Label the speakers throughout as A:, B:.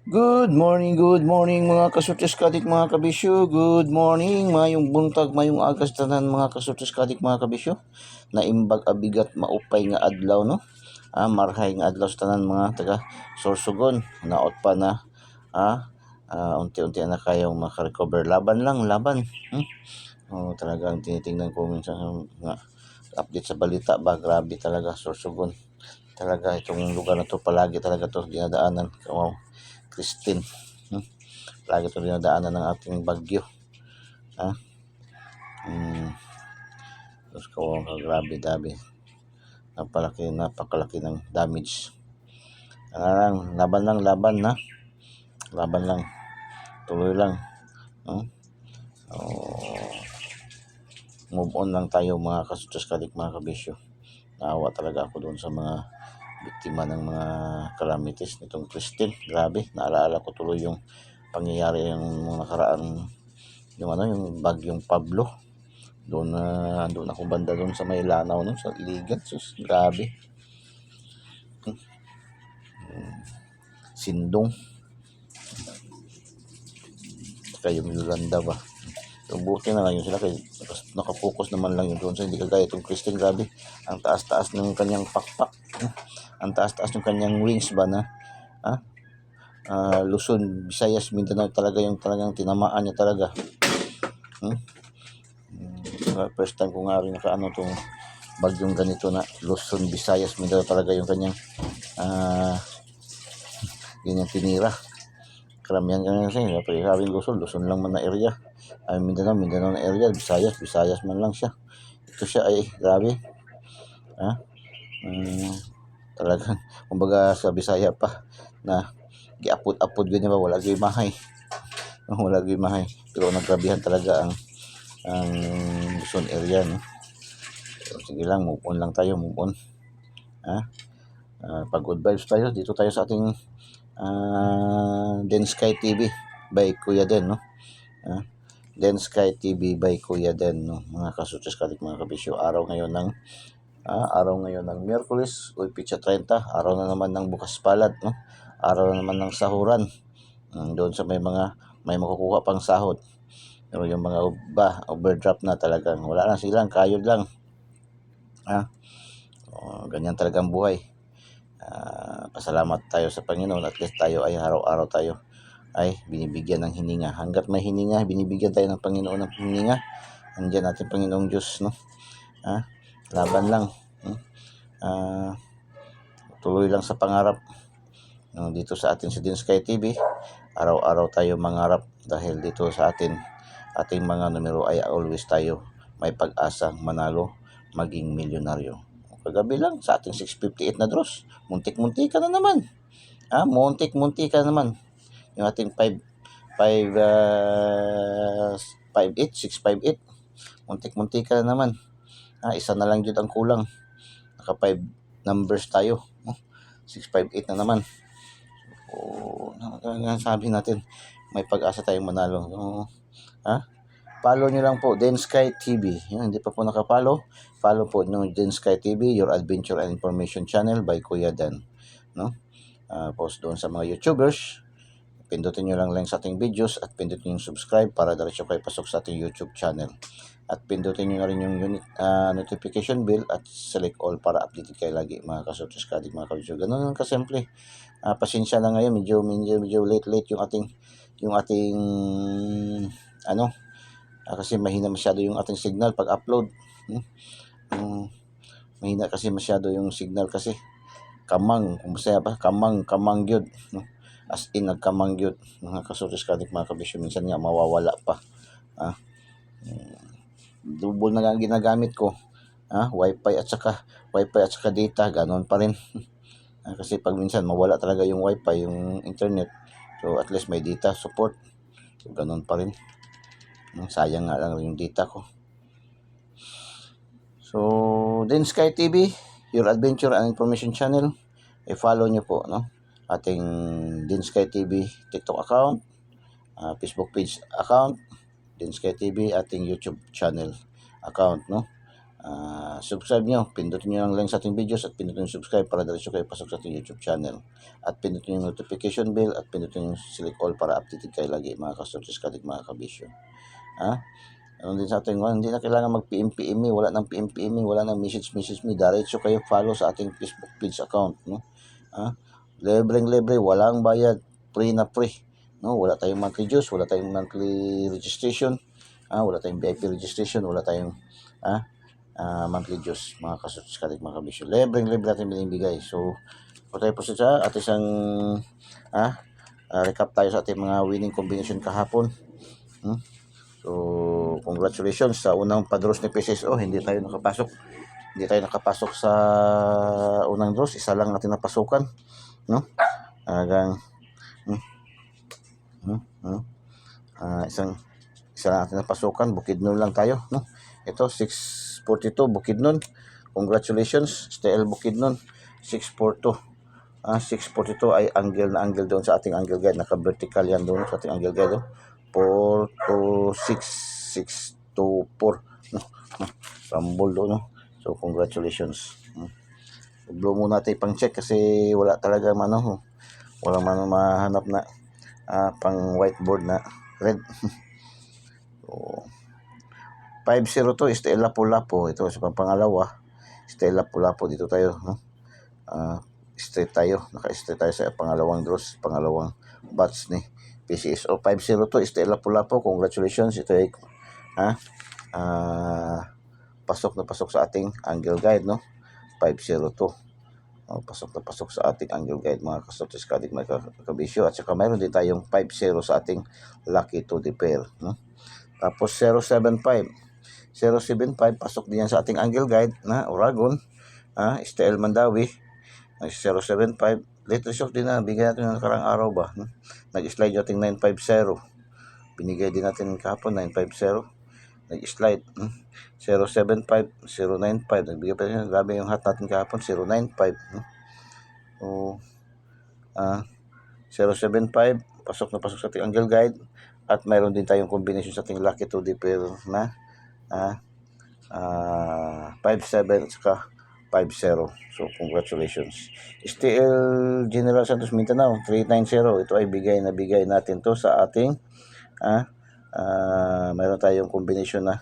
A: Good morning mga kasutis kadik mga kabisyo. Good morning, mayong buntag, mayong agas tanan mga kasutis kadik mga kabisyo. Naimbag abigat maupay nga adlaw no. Marhay nga adlaw sa tanan mga taga Sorsogon. Naot pa na unti-unti na kayong makarecover. Laban lang, laban. Talagang tinitingnan ko minsan nga update sa balita ba, grabe talaga Sorsogon. Talaga itong lugar na to palagi talaga to dinadaanan. Wow. Christine. Lagi ito dinadaanan ng ating bagyo. Tapos kawang grabe dabi. Napakalaki ng damage. Laban lang, laban lang. Tuloy lang. Move on lang tayo mga kasutos kalik mga kabisyo. Naawa talaga ako doon sa mga biktima ng mga calamities nitong Christine. Grabe, naalaala ko tuloy yung pangyayari yung mga nakaraan, yung bagyong Pablo. Doon ako banda doon sa may Lanao no, sa Ligan. Sus, grabe. Sindong. Saka yung Yolanda ba. So, buti na lang yun sila kay nakapokus naman lang yun doon. So, hindi kagaya itong Christine, grabe. Ang taas-taas ng kanyang pakpak. Ang taas-taas ng kanyang wings ba na Luzon, Visayas, Mindanao talaga yung talagang tinamaan niya talaga. First time ko nga rin nakaano itong bagyong ganito na Luzon, Visayas, Mindanao talaga yung kanyang ganyan tinira. Karamihan kasi sabing Luzon lang man na area. Mindanao na area, Visayas man lang siya. Ito siya ay grabe. Talagang kumbaga sa Bisaya pa na giapod-apod ganyan ba, wala gyud mahay. Pero naggrabihan talaga ang Luzon area no. So, sige lang, move on lang tayo, move on. Pag good vibes tayo, dito tayo sa ating Den Sky TV by Kuya Den no. Den Sky TV by Kuya Den no, mga kasutos kalik mga kabisyo. Araw ngayon ng Miyerkules, Pitsa 30, araw na naman ng bukas palad no. Araw na naman ng sahuran. Doon sa may makukuha pang sahod. Pero yung mga overdraft na talagang wala na silang, kayod lang. Ganyan talagang buhay. Pasalamat tayo sa Panginoon, at least tayo ay araw-araw tayo ay binibigyan ng hininga. Hanggat may hininga, binibigyan tayo ng Panginoon ng hininga. Andiyan natin Panginoong Diyos no. Laban lang. Tuloy lang sa pangarap. Dito sa atin sa Den Sky TV, araw-araw tayo mangarap dahil dito sa ating mga numero ay always tayo may pag-asang manalo, maging milyonaryo. Kagabi lang sa ating 658 na draws, muntik-munti ka na naman. Muntik-munti ka naman. Yung ating 658, muntik-munti ka na naman. Isa na lang dito ang kulang. Naka 5 numbers tayo. 658 na naman. Sabi natin, may pag-asa tayong manalo. Follow nyo lang po, Den Sky TV. Hindi pa po nakapollow, follow po ng Den Sky TV, your adventure and information channel by Kuya Dan. No? Post doon sa mga YouTubers. Pindutin nyo lang sa ating videos at pindutin yung subscribe para diretso kayo pasok sa ating YouTube channel. At pindutin nyo na rin yung notification bell at select all para updated kayo lagi mga kasutos kadig mga kabisyo. Ganun lang kasimple. Pasensya na ngayon, medyo late yung ating kasi mahina masyado yung ating signal pag upload. Mahina kasi masyado yung signal kasi kamang gyud no? As in nagkamang gyud mga kasutos kadik mga kabisyo. Minsan nga mawawala pa. Double na ang ginagamit ko. Wifi at saka data, ganoon pa rin. Kasi pag minsan mawala talaga yung wifi, yung internet, so at least may data support, so ganoon pa rin. Sayang nga lang yung data ko. So Den Sky TV, your adventure and information channel, i-follow nyo po no, ating Den Sky TV TikTok account, Facebook page account, Den Sky TV, ating YouTube channel account no. subscribe nyo, pindutin nyo ang link sa ating videos at pindutin yung subscribe para diretso kayo pasok sa ating YouTube channel. At pindutin yung notification bell at pindutin yung select all para updated kayo lagi mga ka-Sortis Kadik mga kabisyo. Ano din sa ating hindi na kailangan mag-PM-PM, wala nang PM-PM, wala nang message me, diretso kayo follow sa ating Facebook page account, no? Libreng-libre, walang bayad, free na free, no? Wala tayong monthly dues, wala tayong monthly registration, wala tayong VIP registration, wala tayong monthly dues, mga ka-Sortis Kadik mga kabisyo. Libreng-libre natin binibigay. So, kung tayo po sa at isang recap tayo sa ating mga winning combination kahapon. So, congratulations sa unang padros ni PCSO. Hindi tayo nakapasok sa unang draws. Isa lang natin napasukan, no? Isa lang natin napasukan. Bukidnon lang tayo, no? Ito 642 Bukidnon. Congratulations STL Bukidnon. 642. 642 ay angle na angle doon sa ating angle guide. Naka-vertical yan doon sa ating angle guide. 426 624, no? Rumble doon, no? So congratulations. Blow muna natin pang check kasi wala talaga walang mahanap na pang whiteboard na red. So 502 STL Lapu-Lapu. Ito sa pangalawa STL Lapu-Lapu. Dito tayo, no? Straight tayo, naka-straight tayo sa pangalawang draws, pangalawang batch ni PCSO. 502 STL Lapu-Lapu. Congratulations. Ito ay pasok na pasok sa ating angle guide, no? 502. Pasok na pasok sa ating angle guide mga ka-Sortis Kadik mga kabisyo. At saka mayroon din tayong 50 sa ating lucky to the pair, no? Tapos 075 pasok din yan sa ating angle guide na Oragon, STL Mandawi. 075 late result din na bigay natin ng nakarang araw ba, no? Nag-slide yung ating 950, binigay din natin kahapon 950, nag-slide 075 095, nagbigay pa rin, grabe yung hat natin kahapon 095, no? So 075 pasok na pasok sa ating angle guide. At mayroon din tayong combination sa ating lucky to the pair na 57 at saka 50. So congratulations STL General Santos Mindanao 390. Ito ay bigay natin to sa ating mayroon tayong combination na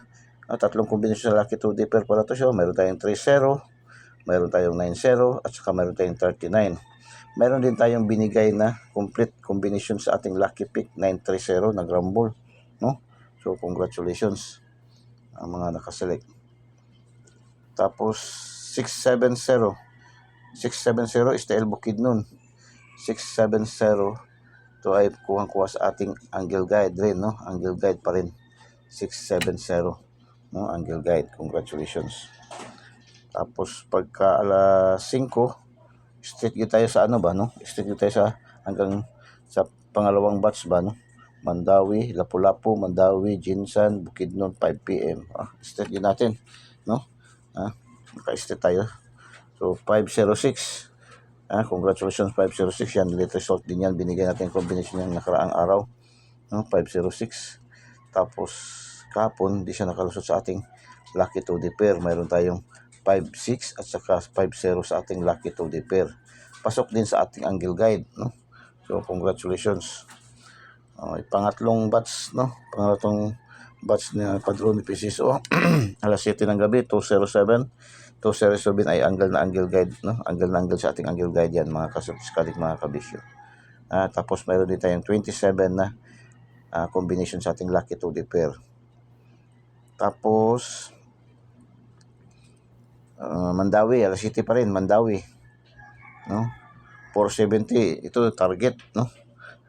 A: tatlong combination sa lucky to the pair pala to. So mayroon tayong 30, mayroon tayong 90 at saka mayroon tayong 39. Mayroon din tayong binigay na complete combination sa ating lucky pick 930 na grumble, no? So congratulations ang mga nakaselect. Tapos 670 STL Bukidnon. 670 to ay kuha sa ating angle guide rin, no? Angle guide pa rin 670, no? Angle guide. Congratulations. Tapos pagka alas 5 straight yun tayo sa no? Straight yun tayo sa hanggang sa pangalawang batch ba, no? Mandawi, Lapu-Lapu, Mandawi, Jinsan, Bukidnon 5 PM. Straight yun natin, no? Naka-straight tayo. So 506. Congratulations 506. Yan, late result din yan. Binigay natin combination yung nakaraang araw, no? 506. Tapos kahapon, di siya nakalusot sa ating lucky to the pair. Mayroon tayong 56 at saka 50 sa ating lucky to the pair. Pasok din sa ating angle guide, no? So congratulations. Pangatlong batch, no? Pangatlong batch na padron ni PCSO. Alas 7 ng gabi, 207 ay angle na angle guide, no? Angle na angle sa ating angle guide yan mga ka-Sortis Kadik mga kabisyo. Tapos mayroon din tayong 27 na combination sa ating lucky to the pair. Tapos Mandawi, alas 7 pa rin, Mandawi, no? 470, ito target, no?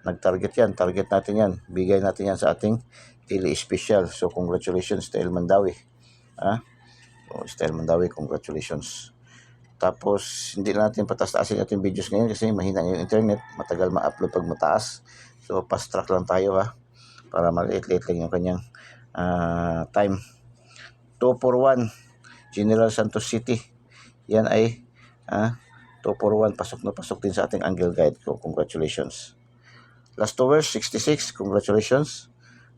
A: Nag-target yan, target natin yan, bigay natin yan sa ating daily special. So congratulations STL Mandawi. So STL Mandawi, congratulations. Tapos hindi natin pataasin ating videos ngayon kasi mahina yung internet, matagal ma-upload pag mataas. So fast track lang tayo, para maliit-liit lang yung kanyang time. 241 General Santos City, yan ay 241, pasok na pasok din sa ating angle guide. So congratulations. Last hours 66, congratulations.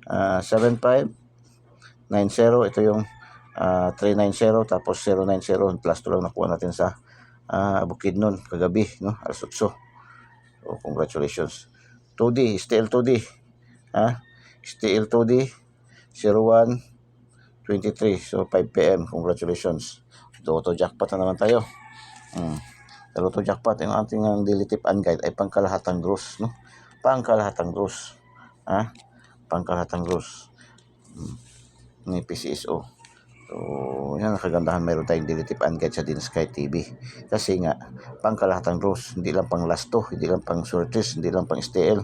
A: 7590, ito yung 390 tapos 090 plus 2 lang nakuha natin sa Bukidnon kagabi, no? Alas 8. So, congratulations. 2D, STL 2D. STL 2D 0123. So 5 PM. Congratulations. Lotto jackpot na naman tayo. Sa Lotto jackpot, yung ating daily tip and guide ay pangkalahatang gross, no? Pangkalahatang gross. Pangkalahatang gross ni PCSO. So, yan ang kagandahan, mayroon tayong daily tip and guide sa Dinsky TV. Kasi nga, pangkalahatang gross, hindi lang pang last 2, hindi lang pang sorties, hindi lang pang STL.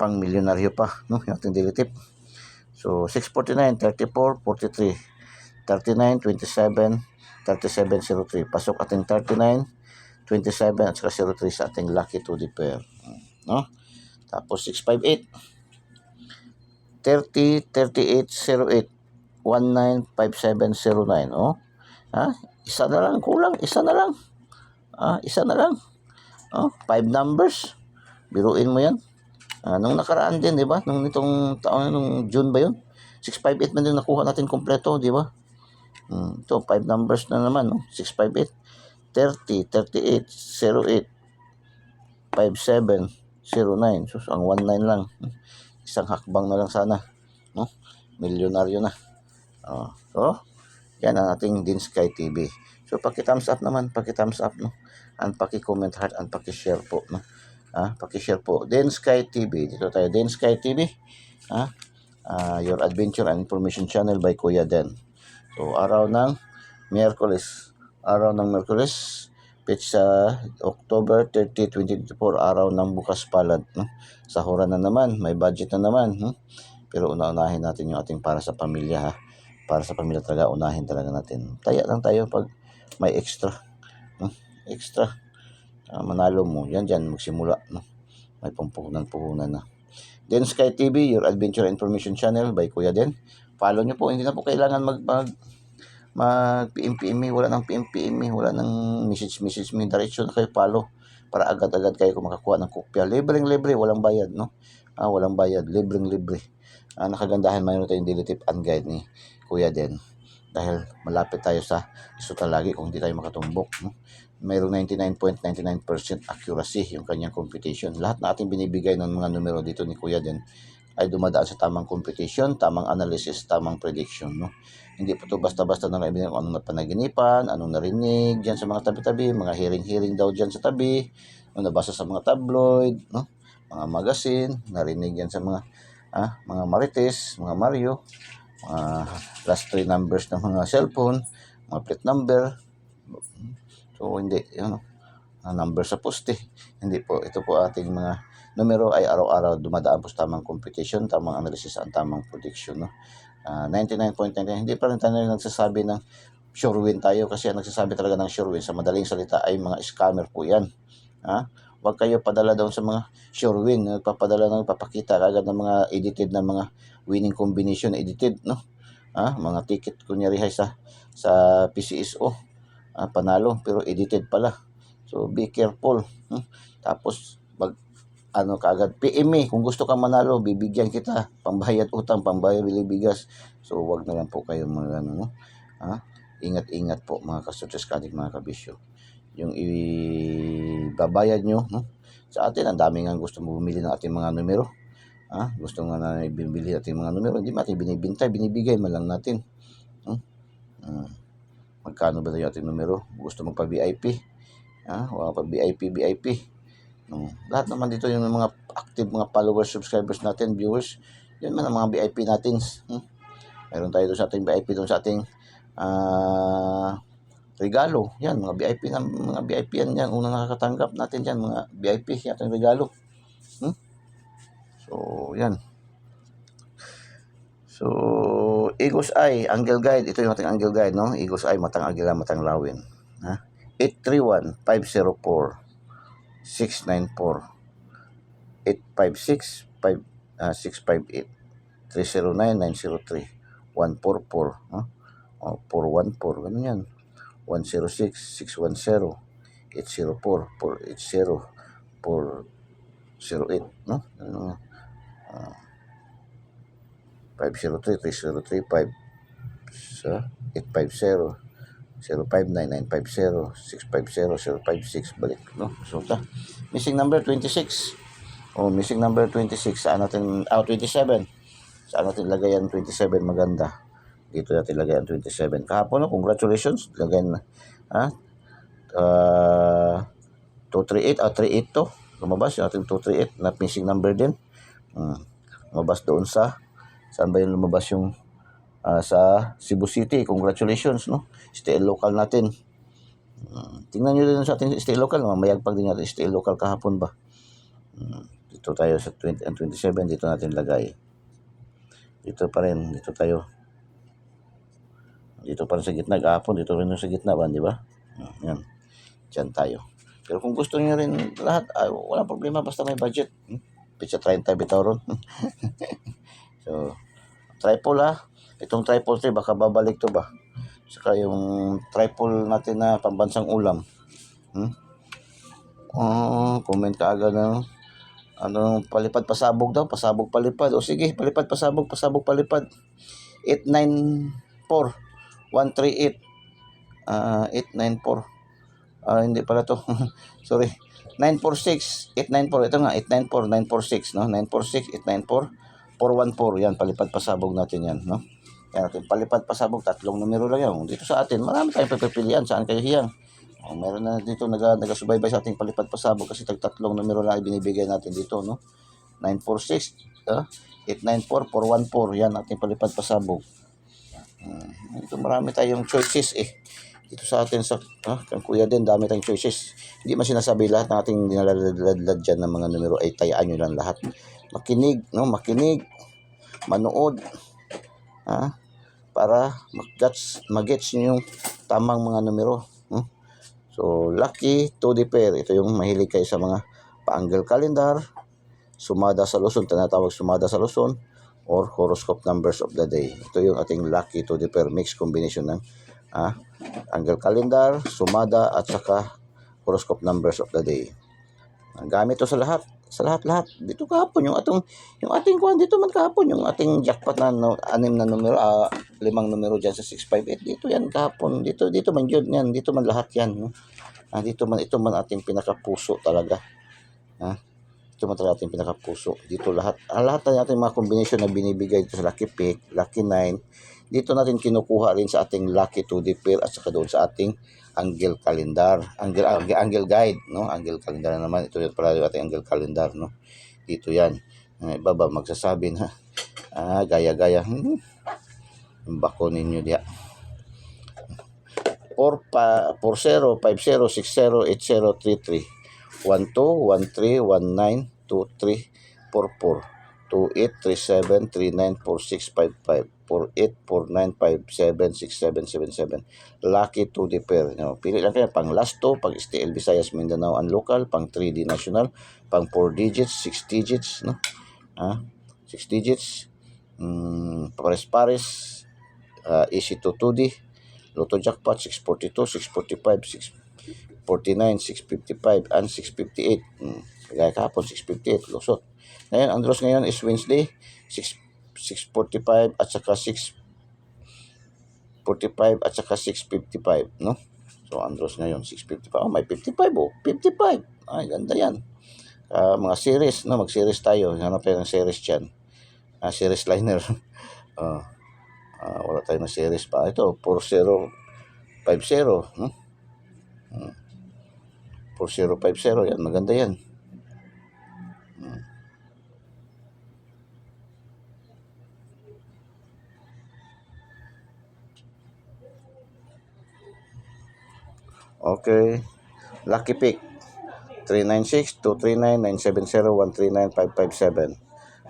A: Pang milyonaryo pa, no? Yung ating daily tip. So, 649, 34, 43, 39, 27, 3703. Pasok ating 39, 27 at saka 03 sa ating lucky 2D pair. No? Tapos 658, 30, 38, 08, 195709. Oh. Isa na lang kulang, isa na lang. Isa na lang. 5 numbers. Biruin mo 'yan. Nung nakaraan din, 'di ba? Nung nitong taon, nung June ba 'yun? 658 man din nakuha natin kompleto, 'di ba? Ito 5 numbers na naman, no? 658, 30, 38, 08, 5709. So, ang 19 lang. Isang hakbang na lang sana, no? Milyonaryo na. So, yan ang ating Dinsky TV. So, paki-thumbs up naman, paki-thumbs up, no? And paki-comment heart and paki-share po, no? Paki-share po. Dinsky TV. Dito tayo, Dinsky TV. Your Adventure and Information Channel by Kuya Den. So, araw ng Miyerkules, Petsa October 30, 2024, araw ng bukas palad, no? Sahuran na naman, may budget na naman, no? Pero unahin natin yung ating para sa pamilya, ha? Para sa pamilya talaga, unahin talaga natin. Taya lang tayo pag may extra, no? Extra. Manalo mo, yan dyan, magsimula, no? May pampuhunan na. Den Sky TV, your adventure information channel by Kuya Den. Follow nyo po, hindi na po kailangan mag-PM, wala nang PM, wala nang message me, diretso na kayo follow para agad-agad kayo kung makakuha ng kopya. Libreng-libre, walang bayad, no? Walang bayad, libreng-libre. Nakagandahan mayroon tayong daily tip and guide ni Kuya Den. Dahil malapit tayo sa isuta lagi kung hindi tayo makatumbok, no? Mayroong 99.99% accuracy yung kanyang computation. Lahat na ating binibigay ng mga numero dito ni Kuya Den ay dumadaan sa tamang computation, tamang analysis, tamang prediction, no? Hindi po ito basta-basta na naibigan kung anong napanaginipan, anong narinig dyan sa mga tabi-tabi, mga hearing daw dyan sa tabi, anong nabasa sa mga tabloid, no? Mga magazine, narinig yan sa mga marites, mga Mario, last 3 numbers ng mga cellphone, mga plate number. So, hindi, number sa poste. Hindi po, ito po ating mga numero ay araw-araw dumadaan po sa tamang computation, tamang analysis, at tamang prediction, no? 99.99, hindi pa rin tayo nagsasabi ng sure win tayo kasi ang nagsasabi talaga ng sure win sa madaling salita ay mga scammer po yan. Huwag kayo padala doon sa mga sure win, nagpapakita agad ng mga edited na mga winning combination, edited, no? Mga ticket kunyari sa PCSO, panalo pero edited pala. So be careful, tapos kaagad PM me kung gusto kang manalo, bibigyan kita pambayad utang, pambayad bili bigas. So wag na lang po kayo mga no? Ingat-ingat po mga kasutres kadik, mga kabisyo. Yung ibabayad nyo, no? Sa atin ang dami nga gusto mo bumili ng ating mga numero. Gusto nga na bibili ating mga numero, hindi natin binibintay, binibigay man lang natin, no? Magkano ba yung ating numero? Gusto mo pa VIP? Wala pa VIP. Lahat naman dito yung mga active, mga followers, subscribers natin, viewers, yun man ang mga VIP natin. Meron tayo doon sa ating VIP, doon sa ating regalo. Yan, mga VIP yan, unang nakakatanggap natin yan, mga VIP, yan ating regalo. So, yan. So, Eagle's Eye, Angle Guide, ito yung ating Angle Guide, no? Eagle's Eye, matang agila, matang lawin. 831-504 694 856 658 309 903 144 414, ganun yan, 106 610 804 480 408, no? 503 303 sa 850 059950 650 056 balik, no? So missing number 26. Missing number 26. Saan natin 27. Saan natin lagay ang 27? Maganda. Dito natin lagay ang 27. Kahapon, no? Congratulations. Lagay na. 238 38 to. Lumabas yung ating 238 na missing number din. Lumabas doon sa saan ba yung lumabas yung sa Cebu City. Congratulations, no? STL local natin. Tingnan nyo din sa ating STL local. Mayagpag din natin STL local kahapon ba. Dito tayo sa 20 and 27. Dito natin lagay. Dito pa rin. Dito tayo. Dito pa rin sa gitna. Kahapon. Dito rin sa gitna ba? Di ba? Yan. Diyan tayo. Pero kung gusto niyo rin lahat, wala problema. Basta may budget. Pitsa 30 bitaw ron. So, triple Itong triple 3, baka babalik to ba? Saka yung triple natin na pambansang ulam. Comment ka agad ng palipad pasabog daw. Pasabog palipad. O sige, palipad pasabog palipad. 894 138 894 hindi pala to. Sorry. 946 894. Ito nga 894 946, no? 946 894 414. Yan, palipad pasabog natin yan, no? Yan natin palipad pasabog, 3 numero lang yan. Dito sa atin, marami tayong pagpipilian. Saan kayo hiyang? Meron na dito nagasubaybay sa ating palipad pasabog kasi 3 numero lang ibinibigay natin dito, no? 946 894 414. Yan ating palipad pasabog. Ito marami tayong choices dito sa atin sa kang kuya din, dami tayong choices. Hindi man sinasabi lahat ng ating dinaladlad dyan ng mga numero ay tayaan nyo lang lahat. Makinig, no? Makinig, manood, para mag-gets nyo yung tamang mga numero. So, lucky to the pair. Ito yung mahilig kayo sa mga pa-angle calendar, sumada sa Luzon, tinatawag sumada sa Luzon, or horoscope numbers of the day. Ito yung ating lucky to the pair, mixed combination ng angle calendar, sumada, at saka horoscope numbers of the day. Gamit to sa lahat. Sa lahat. Dito kahapon yung ating kuan dito man kahapon yung ating jackpot na 6 na numero, 5 numero diyan sa 658. Dito yan kahapon. Dito man yun yan. Dito man lahat yan, no? Ito man ating pinakapuso talaga. Ito man talaga ating pinakapuso. Dito lahat. Lahat ng ating mga combination na binibigay dito sa Lucky Pick, Lucky 9. Dito natin kinukuha rin sa ating Lucky 2D pair at saka doon sa ating angle calendar, angle guide, no? Angle calendar na naman. Ito yung pala yung ating angle calendar, no? Dito yan. Baba magsasabi na gaya-gaya. Bako ninyo diya. 40 50 60 80 33 12 13 19 23 44 28 37 39 46 55 48 49 57 67 77. Lucky to the pair. Pili lang kayo pang last 2, pag STL Visayas Mindanao and local, pang 3D national, pang 4 digits, 6 digits, no? 6 digits. Pares easy to 2D. Lotto jackpot 642, 645, 649, 655 and 658. Kaya kahapon 658 lusot. Ngayon ang draws ngayon is Wednesday 645 at saka 645 at saka 655, no? So ang draws ngayon 655. May 55 55. Ay ganda yan. Mga series, no? Mag-series tayo. Hanap tayo ng series diyan. Series liner. Wala tayong series pa. Ito 4050, no? 4050 yan, maganda yan. Okay. Lucky Pick 396 239 970 139 557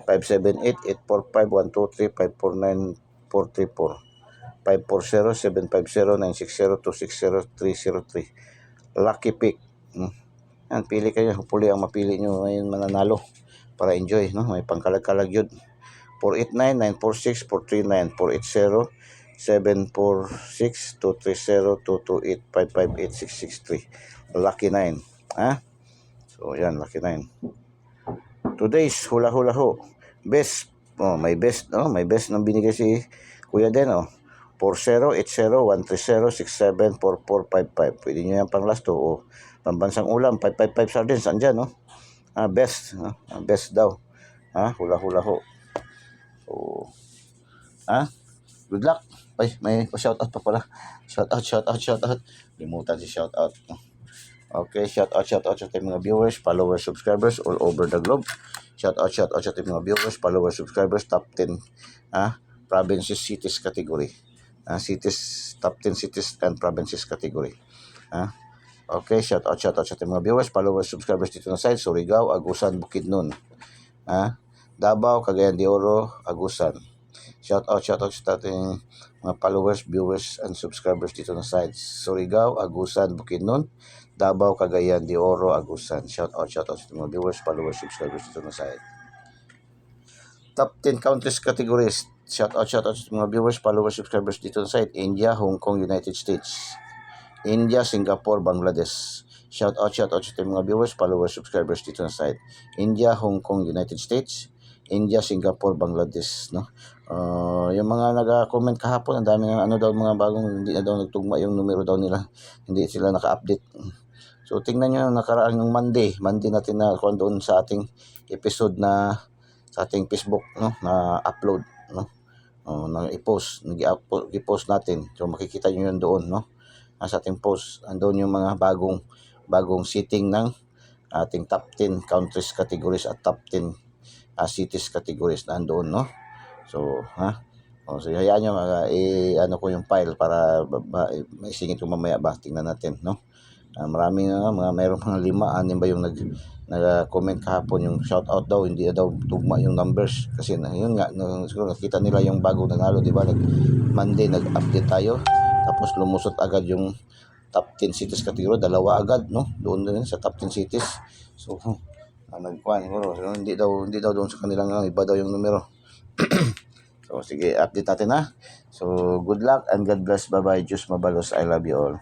A: 578 845 123 549 434 540 750 960 260 303. Lucky Pick. Yan, pili kayo. Hopefully ang mapili nyo ngayon mananalo para enjoy, no? May pangkalag-kalag yun. 489 946 439 480 746 230 228 558 663. Lucky 9. So yan, Lucky 9. Today's hula-hula ho. Best. May best, no? May best na binigay si Kuya Den, 4 4080-130-674455. Pwede nyo yan pang last 2 o pambansang ulam, 555 sardines, andyan, no? Best, best daw. Hula-hula ho. So, good luck. Ay, may pa-shoutout pa pala. Shoutout. Limutan si shoutout. Okay, shoutout sa ating mga viewers, followers, subscribers all over the globe. Shoutout sa ating mga viewers, followers, subscribers, top 10 provinces, cities category. Top 10 cities and provinces category. Okay, shoutout sa ating mga viewers, followers, subscribers dito na side, Surigao, Agusan, Bukidnon. Davao, Cagayan de Oro, Agusan. Shoutout sa ating mga followers, viewers, and subscribers dito na side, Surigao, Agusan, Bukidnon, Davao, Cagayan de Oro, Agusan. Shoutout sa mga viewers, followers, subscribers dito na side. Top 10 countries categories. Shoutout sa mga viewers, followers, subscribers dito na side, India, Hong Kong, United States. India, Singapore, Bangladesh. Shoutout sa mga viewers, followers, subscribers dito na side, India, Hong Kong, United States. India, Singapore, Bangladesh, no? Yung mga nag-comment kahapon, ang dami ng daw mga bagong hindi na daw nagtugma yung numero daw nila. Hindi sila naka-update. So tingnan niyo yung nakaraan ng Monday natin na kuan doon sa ating episode na sa ating Facebook, no, na upload, no. Na i-post natin. So makikita niyo yun doon, no. Sa ating post, andun yung mga bagong setting ng ating top 10 countries categories at top 10 cities categories na andun, no. So, so hayaan nyo, ano ko yung file para maisingit ko mamaya ba, tingnan natin, no. Maraming mayroong mga 5-6 ba yung nag-comment kahapon yung shoutout daw, hindi daw tugma yung numbers kasi yun nga, siguro nakita nila yung bago nanalo, di ba? Monday nag-update tayo, tapos lumusot agad yung top 10 cities category, 2 agad, no? Doon din sa top 10 cities. So, nagkuhan siguro, so, hindi daw doon sa kanilang iba daw yung numero. So, sige, update natin, ha. So, good luck and God bless. Bye-bye. Diyos mabalos. I love you all.